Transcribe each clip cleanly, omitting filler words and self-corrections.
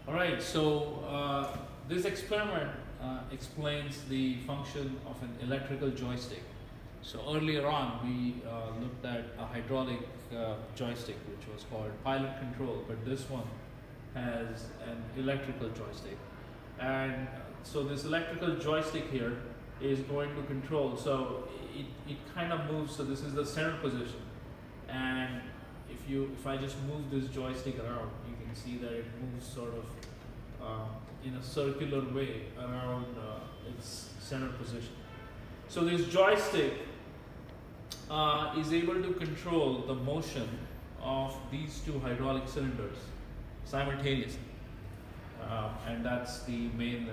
All right, so this experiment explains the function of an electrical joystick. So earlier on, we looked at a hydraulic joystick, which was called pilot control, but this one has an electrical joystick. And so this electrical joystick here is going to control, so it kind of moves, so this is the center position. And if I just move this joystick around, you can see that it moves sort of in a circular way around its center position. So this joystick is able to control the motion of these two hydraulic cylinders simultaneously. And that's the main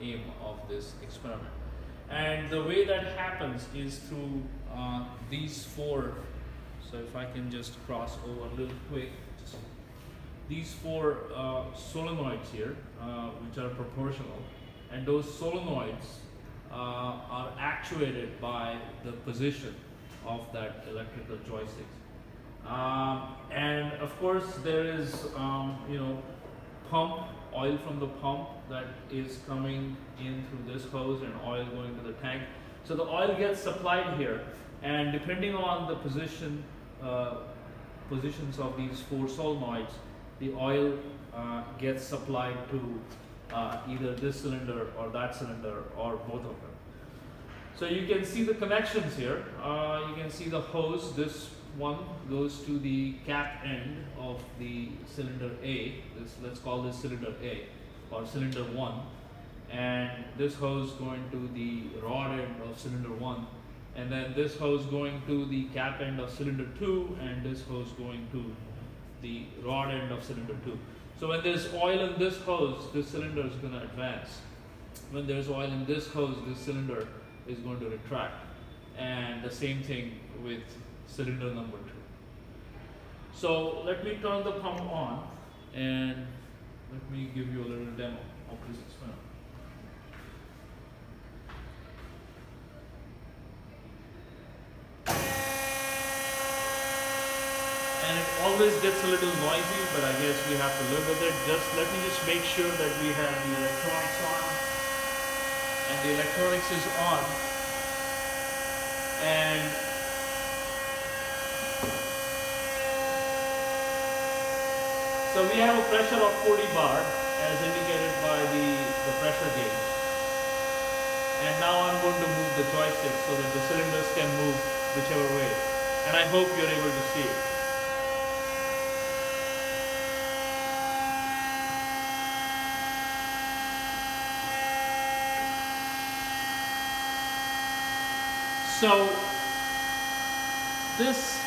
aim of this experiment. And the way that happens is through these four. So if I can just cross over a little quick, these four solenoids here, which are proportional, and those solenoids are actuated by the position of that electrical joystick. And of course, there is pump, oil from the pump that is coming in through this hose and oil going to the tank. So the oil gets supplied here, and depending on the positions of these four solenoids, the oil gets supplied to either this cylinder or that cylinder or both of them. So you can see the connections here. You can see the hose. This one goes to the cap end of the cylinder A. Let's call this cylinder A or cylinder 1. And this hose going to the rod end of cylinder 1. And then this hose going to the cap end of cylinder 2, and this hose going to the rod end of cylinder 2. So when there's oil in this hose, this cylinder is going to advance. When there's oil in this hose, this cylinder is going to retract. And the same thing with cylinder number 2. So let me turn the pump on and let me give you a little demo of this experiment. And it always gets a little noisy, but I guess we have to live with it. Let me make sure that we have the electronics on, and the electronics is on. And so we have a pressure of 40 bar as indicated by the pressure gauge. And now I'm going to move the joystick so that the cylinders can move whichever way. And I hope you're able to see it. So this